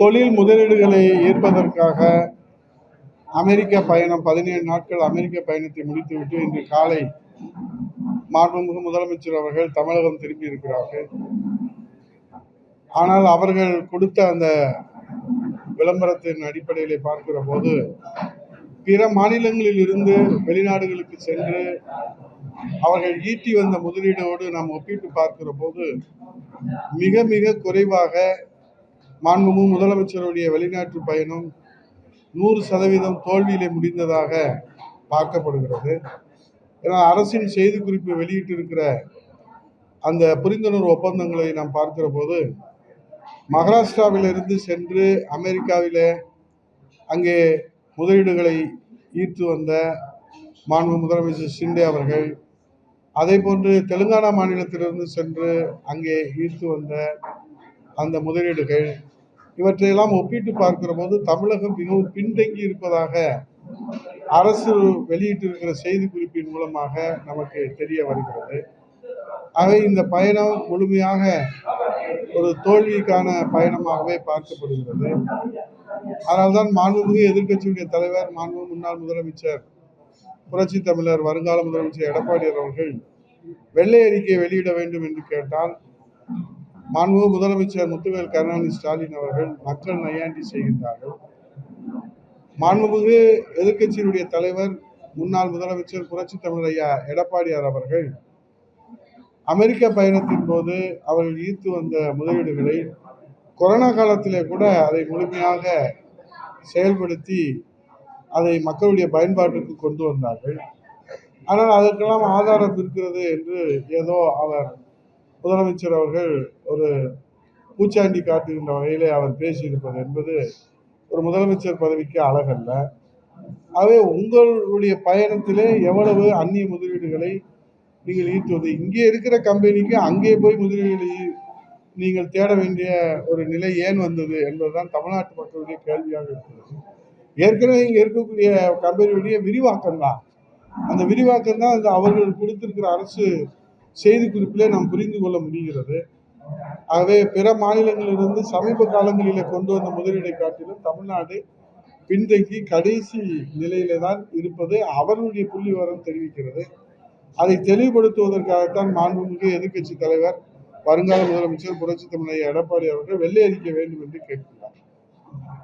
தொழில் முதலீடுகளை ஈர்ப்பதற்காக அமெரிக்க பயணம் 17 நாட்கள் அமெரிக்க பயணத்தை முடித்துவிட்டு இன்று காலை மாண்புமிகு முதலமைச்சர் அவர்கள் தமிழகம் திரும்பி இருக்கிறார்கள். ஆனால் அவர்கள் கொடுத்த அந்த விளம்பரத்தின் அடிப்படையிலே பார்க்கிற போது பிற மாநிலங்களில் இருந்து வெளிநாடுகளுக்கு சென்று அவர்கள் ஈட்டி வந்த முதலீடோடு நாம் ஒப்பிட்டு பார்க்கிற போது மிக மிக குறைவாக மாண்புமிகு முதலமைச்சருடைய வெளிநாட்டு பயணம் 100% தோல்வியிலே முடிந்ததாக பார்க்கப்படுகிறது. ஏன்னா அரசின் செய்திக்குறிப்பு வெளியிட்டிருக்கிற அந்த புரிந்துணர்வு ஒப்பந்தங்களை நாம் பார்க்கிற போது மகாராஷ்டிராவிலிருந்து சென்று அமெரிக்காவிலே அங்கே முதலீடுகளை ஈர்த்து வந்த மாண்பு முதலமைச்சர் ஷிண்டே அவர்கள், அதே போன்று தெலுங்கானா மாநிலத்திலிருந்து சென்று அங்கே ஈர்த்து வந்த அந்த முதலீடுகள், இவற்றையெல்லாம் ஒப்பிட்டு பார்க்கிற போது தமிழகம் மிகவும் பின்தங்கி இருப்பதாக அரசு வெளியிட்டிருக்கிற செய்தி குறிப்பின் மூலமாக நமக்கு தெரிய வருகிறது. ஆக இந்த பயணம் முழுமையாக ஒரு தோல்விக்கான பயணமாகவே பார்க்கப்படுகிறது. அதனால்தான் மாண்புமிகு எதிர்க்கட்சியுடைய தலைவர், மாண்புமிகு முன்னாள் முதலமைச்சர் புரட்சி தமிழர் வருங்கால முதலமைச்சர் எடப்பாடியார் அவர்கள் வெள்ளை அறிக்கையை வெளியிட வேண்டும் என்று கேட்டால் மாண்புமிகு முதலமைச்சர் முத்துவேல் கருணாநிதி ஸ்டாலின் அவர்கள் மக்கள் நையாண்டி செய்கின்றார்கள். மாண்புமிகு எதிர்க்கட்சியினுடைய தலைவர் முன்னாள் முதலமைச்சர் புரட்சி தமிழர் ஐயா எடப்பாடியார் அவர்கள் அமெரிக்க பயணத்தின் போது அவர்கள் ஈர்த்து வந்த முதலீடுகளை கொரோனா காலத்திலே கூட அதை முழுமையாக செயல்படுத்தி அதை மக்களுடைய பயன்பாட்டுக்கு கொண்டு வந்தார்கள். ஆனால் அதற்கெல்லாம் ஆதாரம் இருக்கிறது என்று ஏதோ அவர் முதலமைச்சர் அவர்கள் ஒரு பூச்சாண்டி காட்டுகின்ற வகையிலே அவர் பேசியிருப்பது என்பது ஒரு முதலமைச்சர் பதவிக்கு அழகல்ல. ஆகவே உங்களுடைய பயணத்திலே எவ்வளவு அந்நிய முதலீடுகளை நீங்கள் ஈர்த்துவது, இங்கே இருக்கிற கம்பெனிக்கு அங்கே போய் முதலீடுகளை நீங்கள் தேட வேண்டிய ஒரு நிலை ஏன் வந்தது என்பதுதான் தமிழ்நாட்டு மக்களுடைய கேள்வியாக இருக்கிறது. ஏற்கனவே இங்கே இருக்கக்கூடிய கம்பெனியுடைய விரிவாக்கம் தான், அந்த விரிவாக்கம் தான் அவர்கள் கொடுத்திருக்கிற அரசு செய்தி குறிப்பிலே நாம் புரிந்து கொள்ள முடிகிறது. ஆகவே பிற மாநிலங்களிலிருந்து சமீப காலங்களிலே கொண்டு வந்த முதலீடை காட்டிலும் தமிழ்நாடு பின்தங்கி கடைசி நிலையிலே தான் இருப்பது அவர்களுடைய புள்ளி விவரம் தெரிவிக்கிறது. அதை தெளிவுபடுத்துவதற்காகத்தான் மாண்புமிகு எதிர்க்கட்சி தலைவர் வருங்கால முதலமைச்சர் புரட்சி தமிழர் எடப்பாடி அவர்கள் வெள்ளை அறிக்கை வேண்டும் என்று கேட்கிறார்.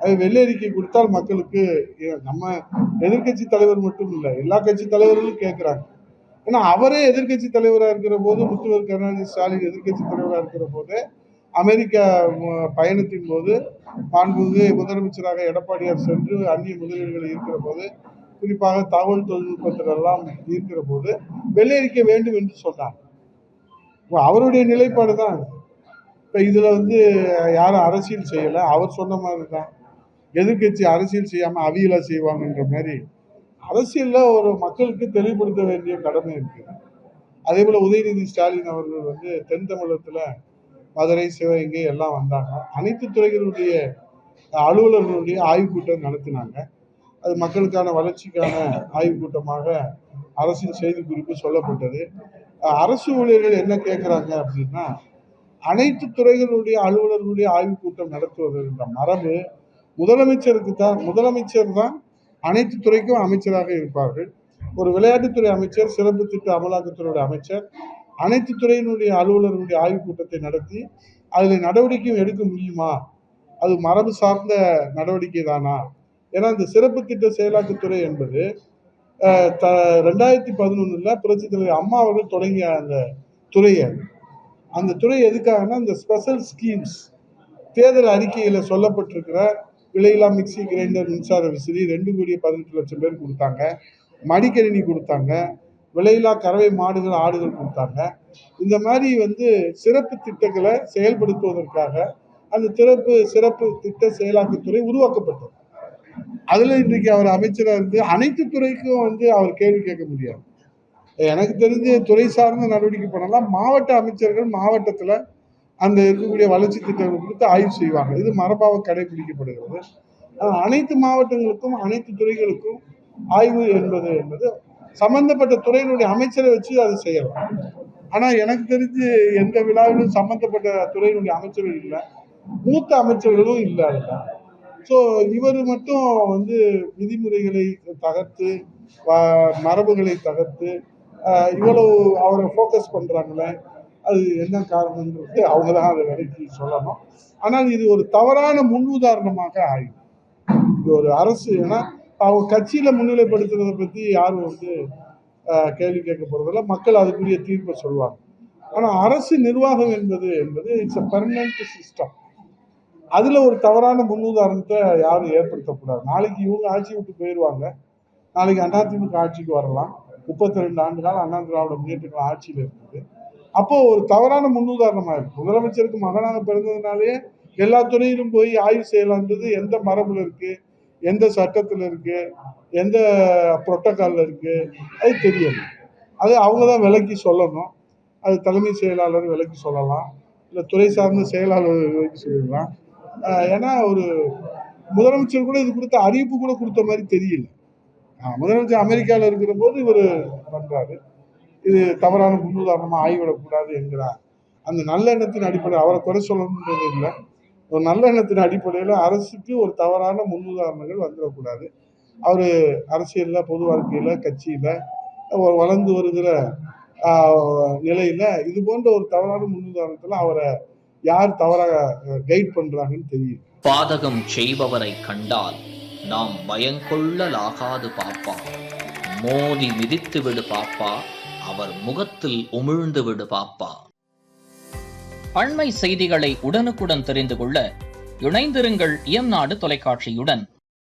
அது வெள்ளை அறிக்கை கொடுத்தால் மக்களுக்கு, நம்ம எதிர்கட்சி தலைவர் மட்டும் இல்லை, எல்லா கட்சி தலைவர்களும் கேட்கிறாங்க. ஏன்னா அவரே எதிர்கட்சி தலைவராக இருக்கிற போது, முத்துவேல் கருணாநிதி ஸ்டாலின் எதிர்கட்சி தலைவராக இருக்கிற போது அமெரிக்கா பயணத்தின் போது மாண்புமிகு முதலமைச்சராக எடப்பாடியார் சென்று அந்நிய முதலீடுகளை இருக்கிற போது, குறிப்பாக தகவல் தொழில்நுட்பத்திலெல்லாம் இருக்கிற போது வெள்ளை அறிக்கை வேண்டும் என்று சொன்னார். அவருடைய நிலைப்பாடு தான். இப்போ இதில் யாரும் அரசியல் செய்யலை, அவர் சொன்ன மாதிரி தான். எதிர்கட்சி அரசியல் செய்யாமல் அவியலா செய்வாங்கன்ற மாதிரி அரசியலில் ஒரு மக்களுக்கு தெளிவுபடுத்த வேண்டிய கடமை இருக்குது. அதே போல் உதயநிதி ஸ்டாலின் அவர்கள் தென் தமிழகத்தில் மதுரை, சிவகங்கை எல்லாம் வந்தாங்க. அனைத்து துறைகளுடைய அலுவலர்களுடைய ஆய்வுக் கூட்டம் நடத்தினாங்க. அது மக்களுக்கான வளர்ச்சிக்கான ஆய்வுக் கூட்டமாக அரசின் செய்தி குறிப்பு சொல்லப்பட்டது. அரசு ஊழியர்கள் என்ன கேட்குறாங்க அப்படின்னா, அனைத்து துறைகளுடைய அலுவலர்களுடைய ஆய்வுக் கூட்டம் நடத்துவது என்ற மரபு முதலமைச்சருக்கு தான். முதலமைச்சர் தான் அனைத்து துறைக்கும் அமைச்சராக இருப்பார்கள். ஒரு விளையாட்டுத்துறை அமைச்சர், சிறப்பு திட்ட அமலாக்கத்துறையுடைய அமைச்சர் அனைத்து துறையினுடைய அலுவலர்களுடைய ஆய்வுக் கூட்டத்தை நடத்தி அதில் நடவடிக்கையும் எடுக்க முடியுமா? அது மரபு சார்ந்த நடவடிக்கை தானா? ஏன்னா இந்த சிறப்பு திட்ட செயலாக்கத்துறை என்பது 2011 புரட்சி தலைவர் அம்மா அவர்கள் தொடங்கிய அந்த துறையை, அந்த துறை எதுக்காகனா இந்த ஸ்பெஷல் ஸ்கீம்ஸ், தேர்தல் அறிக்கையில் சொல்லப்பட்டிருக்கிற விலையில்லா மிக்சி, கிரைண்டர், மின்சார விசிறி 2,18,00,000 பேர் கொடுத்தாங்க, மடிக்கணினி கொடுத்தாங்க, விலையில்லா கறவை மாடுகள், ஆடுகள் கொடுத்தாங்க. இந்த மாதிரி சிறப்பு திட்டங்களை செயல்படுத்துவதற்காக அந்த சிறப்பு திட்ட செயலாக்கத்துறை உருவாக்கப்பட்டது. அதுல இன்றைக்கு அவர் அமைச்சராக இருந்து அனைத்து துறைக்கும் அவர் கேள்வி கேட்க முடியாது. எனக்கு தெரிஞ்சு துறை சார்ந்த நடவடிக்கை பண்ணலாம். மாவட்ட அமைச்சர்கள் மாவட்டத்துல அந்த இருக்கக்கூடிய வளர்ச்சி திட்டங்கள் குறித்து ஆய்வு செய்வாங்க. இது மரபாக கடைபிடிக்கப்படுகிறது. அனைத்து மாவட்டங்களுக்கும் அனைத்து துறைகளுக்கும் ஆய்வு என்பது சம்பந்தப்பட்ட துறையினுடைய அமைச்சரை வச்சு அது செய்யலாம். ஆனா எனக்கு தெரிஞ்சு எந்த விழாவிலும் சம்பந்தப்பட்ட துறையினுடைய அமைச்சர்கள் இல்லை. மூத்த அமைச்சர்களும் இல்லாத. ஸோ இவர் மட்டும் விதிமுறைகளை தகர்த்து மரபுகளை தகர்த்து இவ்வளவு அவரை ஃபோக்கஸ் பண்றாங்களே, அது என்ன காரணம்ன்றது அவங்க தான் அதை விலைக்கு சொல்லணும். ஆனால் இது ஒரு தவறான முன் உதாரணமாக ஆகும். இது ஒரு அரசு, ஏன்னா அவங்க கட்சியில முன்னிலைப்படுத்துறதை பத்தி யாரும் கேள்வி கேட்க போறதில்ல, மக்கள் அதுக்குரிய தீர்ப்பை சொல்லுவாங்க. ஆனா அரசு நிர்வாகம் என்பது இட்ஸ் அ பெர்மனன்ட் சிஸ்டம். அதுல ஒரு தவறான முன்னுதாரணத்தை யாரும் ஏற்படுத்தக்கூடாது. நாளைக்கு இவங்க ஆட்சி விட்டு போயிடுவாங்க, நாளைக்கு அதிமுக ஆட்சிக்கு வரலாம். 32 ஆண்டுகால அண்ணா திராவிட முன்னேற்ற கழகம் ஆட்சியில் இருக்குது. அப்போ ஒரு தவறான முன்னுதாரணமா இருக்கு. முதலமைச்சருக்கு மகனாக பிறந்ததுனாலே எல்லா துறையிலும் போய் ஆய்வு செய்யலான்றது எந்த மரபுல இருக்கு, எந்த சட்டத்துல இருக்கு, எந்த புரோட்டோகால்ல இருக்கு, அது தெரியல. அது அவங்க தான் விலக்கி சொல்லணும். அது தலைமை செயலாளர் விலக்கி சொல்லலாம், இல்லை துறை சார்ந்த செயலாளர் விலக்கி சொல்லலாம். ஏன்னா ஒரு முதலமைச்சர் கூட இது கொடுத்த அறிவிப்பு கூட கொடுத்த மாதிரி தெரியல. முதலமைச்சர் அமெரிக்காவில் இருக்கிற போது இவர் பண்றாரு. இது தவறான முன்னுதாரணமா ஆய்விடக்கூடாது என்கிறார். அந்த நல்லெண்ணத்தின் அடிப்படை, அவரை குறை சொல்லணுன்றது இல்லை, ஒரு நல்லெண்ணத்தின் அடிப்படையில் அரசுக்கு ஒரு தவறான முன்னுதாரணங்கள் வந்துடக்கூடாது. அவர் அரசியல்ல, பொது வாழ்க்கையில, கட்சியில வளர்ந்து வருகிற நிலையில இது போன்ற ஒரு தவறான முன்னுதாரணத்துல அவரை யார் தவறாக கைட் பண்றாங்கன்னு தெரியும். பாதகம் செய்பவரை கண்டால் நாம் பயங்கொள்ளலாகாது பாப்பா, மோதி மிதித்து விடு பாப்பா, அவர் முகத்தில் உமிழ்ந்து விடு பாப்பா. அண்மை செய்திகளை உடனுக்குடன் தெரிந்து கொள்ள இணைந்திருங்கள் இயம்நாடு தொலைக்காட்சியுடன்.